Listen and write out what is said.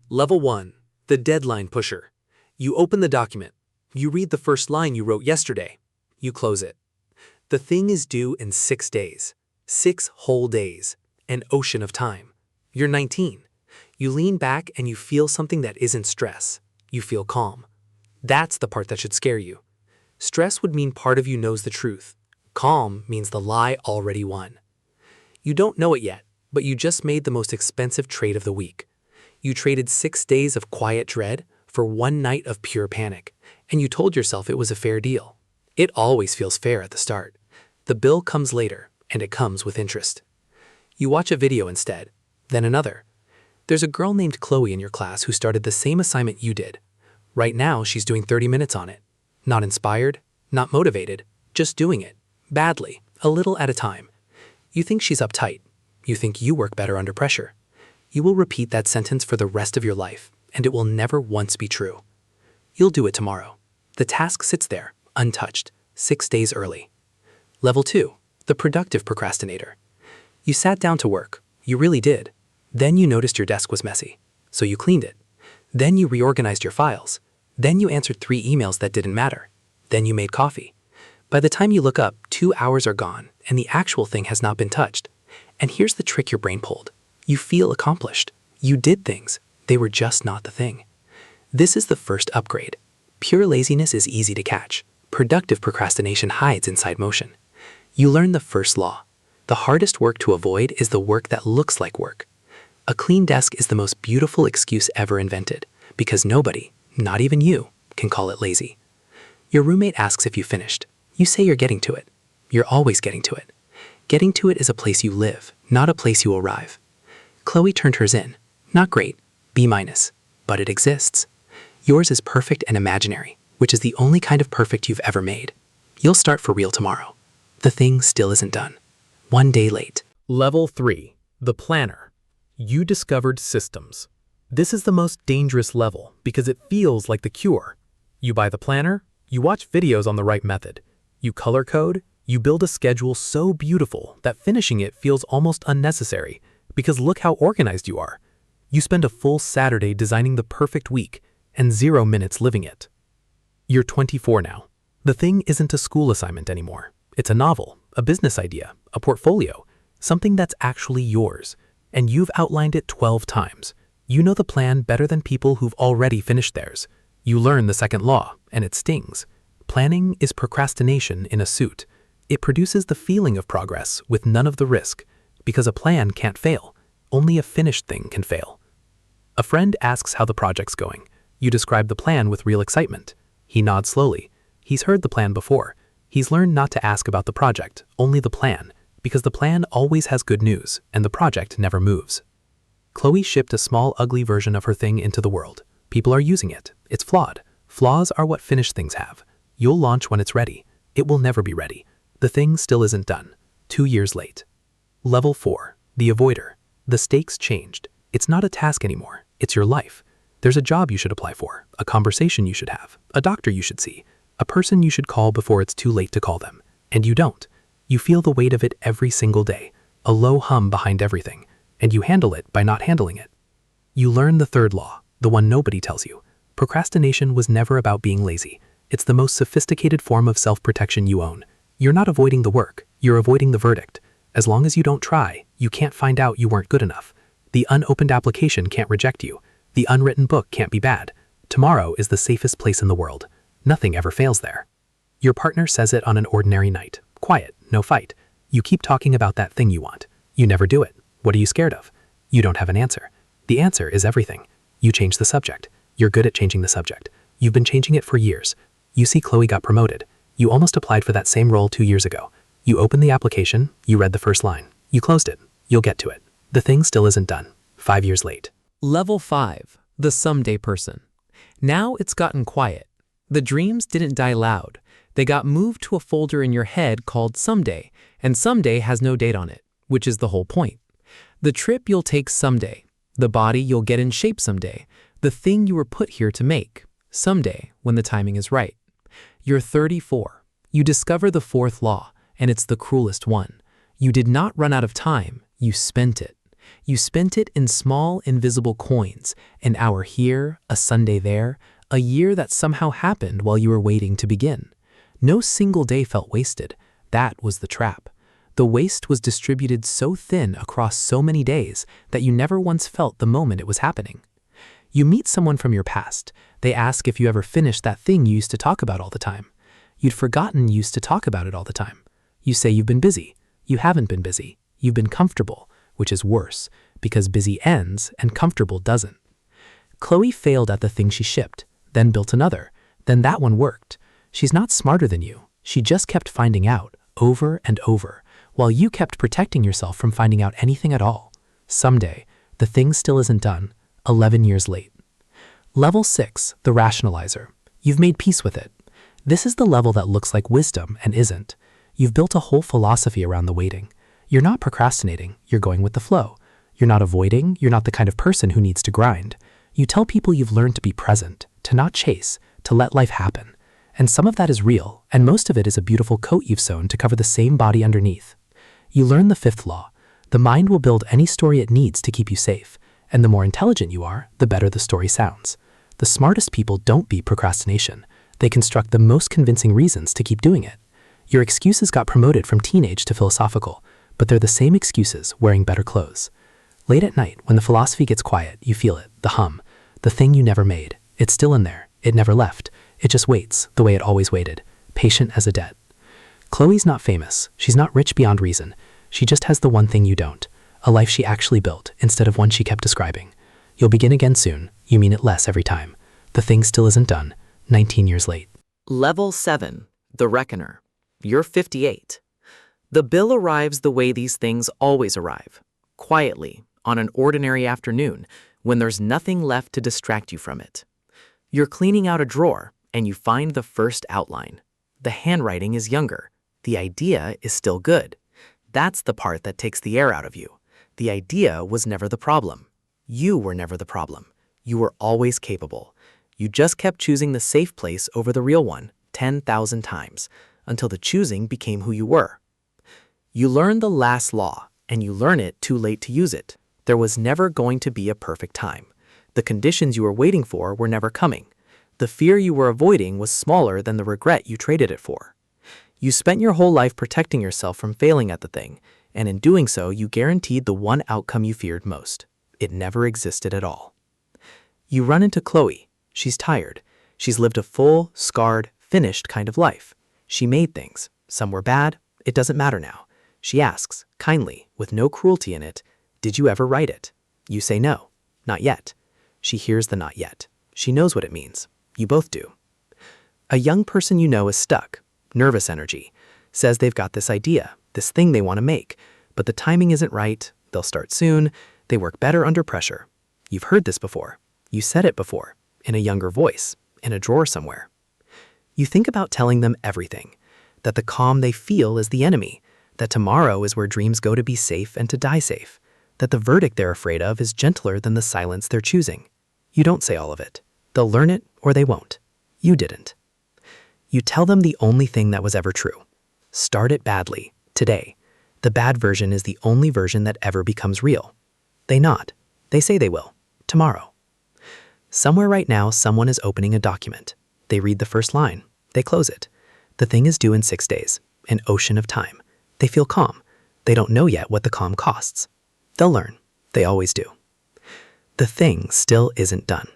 Level 1. The deadline pusher. You open the document. You read the first line you wrote yesterday. You close it. The thing is due in 6 days. 6 whole days. An ocean of time. You're 19. You lean back and you feel something that isn't stress. You feel calm. That's the part that should scare you. Stress would mean part of you knows the truth. Calm means the lie already won. You don't know it yet, but you just made the most expensive trade of the week. You traded 6 days of quiet dread for 1 night of pure panic, and you told yourself it was a fair deal. It always feels fair at the start. The bill comes later, and it comes with interest. You watch a video instead, then another. There's a girl named Chloe in your class who started the same assignment you did. Right now, she's doing 30 minutes on it. Not inspired, not motivated, just doing it. Badly, a little at a time. You think she's uptight. You think you work better under pressure. You will repeat that sentence for the rest of your life, and it will never once be true. You'll do it tomorrow. The task sits there, untouched, 6 days early. Level 2. The Productive Procrastinator. You sat down to work. You really did. Then you noticed your desk was messy, so you cleaned it. Then you reorganized your files. Then you answered 3 emails that didn't matter. Then you made coffee. By the time you look up, 2 hours are gone, and the actual thing has not been touched. And here's the trick your brain pulled. You feel accomplished. You did things. They were just not the thing. This is the first upgrade. Pure laziness is easy to catch. Productive procrastination hides inside motion. You learn the first law. The hardest work to avoid is the work that looks like work. A clean desk is the most beautiful excuse ever invented, because nobody, not even you, can call it lazy. Your roommate asks if you finished. You say you're getting to it. You're always getting to it. Getting to it is a place you live, not a place you arrive. Chloe turned hers in. Not great, B-, but it exists. Yours is perfect and imaginary, which is the only kind of perfect you've ever made. You'll start for real tomorrow. The thing still isn't done. 1 day late. Level 3. The Planner. You discovered systems. This is the most dangerous level because it feels like the cure. You buy the planner, you watch videos on the right method. You color code, you build a schedule so beautiful that finishing it feels almost unnecessary because look how organized you are. You spend a full Saturday designing the perfect week and 0 minutes living it. You're 24 now. The thing isn't a school assignment anymore. It's a novel, a business idea, a portfolio, something that's actually yours. And you've outlined it 12 times. You know the plan better than people who've already finished theirs. You learn the second law, and it stings. Planning is procrastination in a suit. It produces the feeling of progress with none of the risk, because a plan can't fail. Only a finished thing can fail. A friend asks how the project's going. You describe the plan with real excitement. He nods slowly. He's heard the plan before. He's learned not to ask about the project, only the plan, because the plan always has good news, and the project never moves. Chloe shipped a small, ugly version of her thing into the world. People are using it. It's flawed. Flaws are what finished things have. You'll launch when it's ready. It will never be ready. The thing still isn't done. 2 years late. Level 4. The Avoider. The stakes changed. It's not a task anymore. It's your life. There's a job you should apply for, a conversation you should have, a doctor you should see, a person you should call before it's too late to call them. And you don't. You feel the weight of it every single day, a low hum behind everything, and you handle it by not handling it. You learn the third law, the one nobody tells you. Procrastination was never about being lazy. It's the most sophisticated form of self-protection you own. You're not avoiding the work, you're avoiding the verdict. As long as you don't try, you can't find out you weren't good enough. The unopened application can't reject you. The unwritten book can't be bad. Tomorrow is the safest place in the world. Nothing ever fails there. Your partner says it on an ordinary night. Quiet, no fight. You keep talking about that thing you want. You never do it. What are you scared of? You don't have an answer. The answer is everything. You change the subject. You're good at changing the subject. You've been changing it for years. You see Chloe got promoted. You almost applied for that same role 2 years ago. You opened the application, you read the first line. You closed it. You'll get to it. The thing still isn't done. 5 years late. Level 5. The Someday Person. Now it's gotten quiet. The dreams didn't die loud. They got moved to a folder in your head called Someday, and someday has no date on it, which is the whole point. The trip you'll take someday. The body you'll get in shape someday. The thing you were put here to make. Someday, when the timing is right. You're 34. You discover the fourth law, and it's the cruelest one. You did not run out of time. You spent it. You spent it in small, invisible coins, an hour here, a Sunday there, a year that somehow happened while you were waiting to begin. No single day felt wasted. That was the trap. The waste was distributed so thin across so many days that you never once felt the moment it was happening. You meet someone from your past. They ask if you ever finished that thing you used to talk about all the time. You'd forgotten you used to talk about it all the time. You say you've been busy. You haven't been busy. You've been comfortable, which is worse, because busy ends and comfortable doesn't. Chloe failed at the thing she shipped, then built another. Then that one worked. She's not smarter than you. She just kept finding out, over and over, while you kept protecting yourself from finding out anything at all. Someday, the thing still isn't done, 11 years late. Level 6, the rationalizer. You've made peace with it. This is the level that looks like wisdom and isn't. You've built a whole philosophy around the waiting. You're not procrastinating, you're going with the flow. You're not avoiding, you're not the kind of person who needs to grind. You tell people you've learned to be present, to not chase, to let life happen. And some of that is real, and most of it is a beautiful coat you've sewn to cover the same body underneath. You learn the 5th law. The mind will build any story it needs to keep you safe, and the more intelligent you are, the better the story sounds. The smartest people don't beat procrastination. They construct the most convincing reasons to keep doing it. Your excuses got promoted from teenage to philosophical, but they're the same excuses wearing better clothes. Late at night, when the philosophy gets quiet, you feel it, the hum, the thing you never made. It's still in there. It never left. It just waits, the way it always waited, patient as a debt. Chloe's not famous. She's not rich beyond reason. She just has the one thing you don't, a life she actually built instead of one she kept describing. You'll begin again soon. You mean it less every time. The thing still isn't done, 19 years late. Level 7, the reckoner. You're 58. The bill arrives the way these things always arrive, quietly, on an ordinary afternoon, when there's nothing left to distract you from it. You're cleaning out a drawer, and you find the first outline. The handwriting is younger. The idea is still good. That's the part that takes the air out of you. The idea was never the problem. You were never the problem. You were always capable. You just kept choosing the safe place over the real one 10,000 times, until the choosing became who you were. You learn the last law, and you learn it too late to use it. There was never going to be a perfect time. The conditions you were waiting for were never coming. The fear you were avoiding was smaller than the regret you traded it for. You spent your whole life protecting yourself from failing at the thing, and in doing so, you guaranteed the one outcome you feared most. It never existed at all. You run into Chloe. She's tired. She's lived a full, scarred, finished kind of life. She made things. Some were bad. It doesn't matter now. She asks, kindly, with no cruelty in it, "Did you ever write it?" You say no. Not yet. She hears the not yet. She knows what it means. You both do. A young person you know is stuck. Nervous energy. Says they've got this idea, this thing they want to make, but the timing isn't right. They'll start soon. They work better under pressure. You've heard this before. You said it before, in a younger voice, in a drawer somewhere. You think about telling them everything, that the calm they feel is the enemy, that tomorrow is where dreams go to be safe and to die safe, that the verdict they're afraid of is gentler than the silence they're choosing. You don't say all of it. They'll learn it or they won't. You didn't. You tell them the only thing that was ever true. Start it badly, today. The bad version is the only version that ever becomes real. They nod. They say they will. Tomorrow. Somewhere right now, someone is opening a document. They read the first line. They close it. The thing is due in 6 days. An ocean of time. They feel calm. They don't know yet what the calm costs. They'll learn. They always do. The thing still isn't done.